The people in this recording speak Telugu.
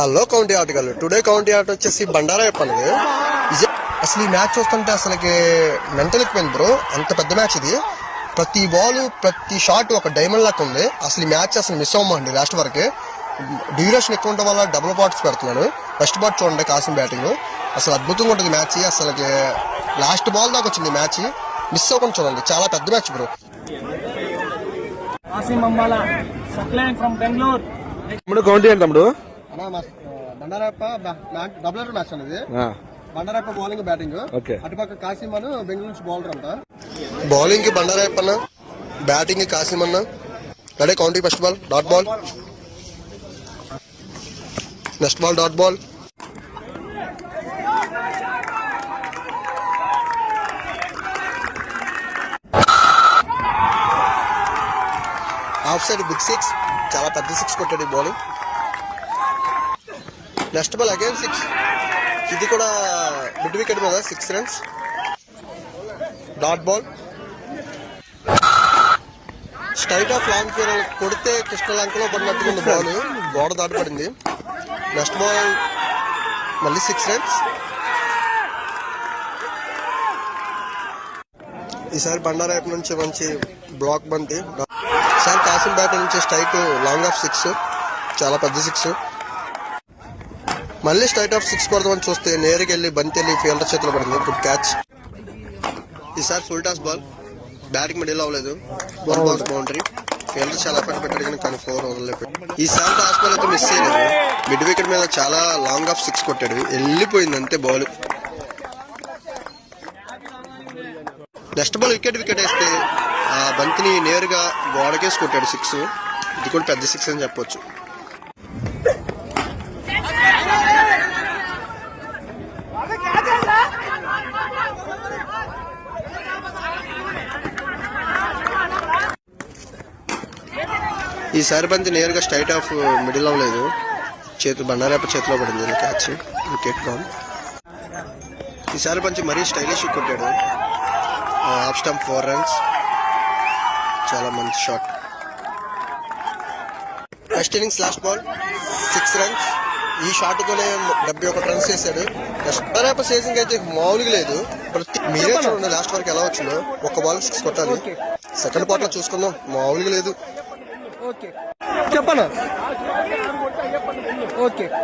హలో కౌంటీ ఆటగాళ్ళు, టుడే కౌంటీ ఆట వచ్చేసి బండారాయప్ప అనేది. అసలు ఈ మ్యాచ్ చూస్తుంటే అసలుకి మెంటల్ ఎక్కిపోయింది బ్రో. అంత పెద్ద మ్యాచ్ ఇది. ప్రతి బాల్ ప్రతి షాట్ ఒక డైమండ్ లాక్ ఉంది. అసలు ఈ మ్యాచ్ అసలు మిస్ అవ్వమండి లాస్ట్ వరకు. డ్యూరేషన్ ఎక్కువ ఉండడం వల్ల డబుల్ పాట్స్ పెడుతున్నాను. ఫస్ట్ బాట్ చూడండి కాసిం బ్యాటింగ్, అసలు అద్భుతంగా ఉంటుంది మ్యాచ్. అసలుకి లాస్ట్ బాల్ దాకా వచ్చింది మ్యాచ్. మిస్ అవ్వకుండా చూడండి, చాలా పెద్ద మ్యాచ్ బ్రో. తమ్ముడు కౌంటీ ఏంటి తమ్ముడు? బండారాయప్ప డబుల్ మ్యాచ్ అనేది. బండారాయప్ప బౌలింగ్ బ్యాటింగ్, అటుపక్క కాసిం అన్న బెంగళూరు నుంచి బౌలర్ అంట. బౌలింగ్ కి బండారాయప్ప అన్న, బ్యాటింగ్ కి కాసిం అన్న. రెడీ కౌంటీ. First ball dot ball, next ball dot ball, off side big six, చాలా పెద్ద సిక్స్ కొట్టాడు ఈ bowling. Next ball again six, ఇది కూడా మిడ్ వికెట్ మీద 6 runs. Dot ball, straight off long ఫీర్ కొడితే కృష్ణలంకలో పడినట్టుగా ఉంది బాల్, గోడ దాటపడింది. నెక్స్ట్ బాల్ మళ్ళీ 6 runs. ఈసారి బండారాయపు నుంచి మంచి బ్లాక్ బంతి. ఈసారి కాసిం బ్యాట్ నుంచి స్ట్రైట్ లాంగ్ ఆఫ్ 6, చాలా పెద్ద 6. మళ్ళీ స్ట్రైట్ ఆఫ్ 6 కొడదామని చూస్తే నేరుగా వెళ్ళి బంతి వెళ్ళి ఫీల్డర్ చేతిలో పడింది. Good catch. ఈసారి full toss ball, batting middle అవ్వలేదు. 4 balls బౌండరీ. ఫీల్డర్ చాలా ఎఫర్ట్ పెట్టాడు కానీ 4 వదలలేదు. ఈసారి టాస్ బాల్ అయితే మిస్ చేయలేదు. మిడ్ వికెట్ మీద చాలా లాంగ్ ఆఫ్ 6 కొట్టాడు, వెళ్ళిపోయింది అంతే బాల్. నెక్స్ట్ బాల్ వికెట్ వేస్తే ఆ బంతిని నేరుగా గోడకేసి కొట్టాడు 6. ఇది కూడా పెద్ద 6 అని చెప్పొచ్చు. ఈసారి బంతి నేరుగా స్ట్రైట్ ఆఫ్ మిడిల్ అవ్వలేదు, బండారాయప్ప చేతిలో పడింది క్యాచ్. Wicket gown. ఈసారి బంతి మరీ స్టైలిష్ కొట్టాడు. ఆఫ్ స్టంప్ 4 runs, చాలా మంచి shot. First innings last ball 6 runs. ఈ షాట్ తోనే 71 runs చేశాడు. బండారాయప్ప చేసింగ్ అయితే మామూలుగా లేదు. మీరే చూడండి లాస్ట్ వరకు ఎలా వచ్చిందో. ఒక్క బాల్ 6 కొట్టాలి. సెకండ్ పార్ట్ లో చూసుకుందాం, మామూలుగా లేదు. చెప్పనా? ఓకే.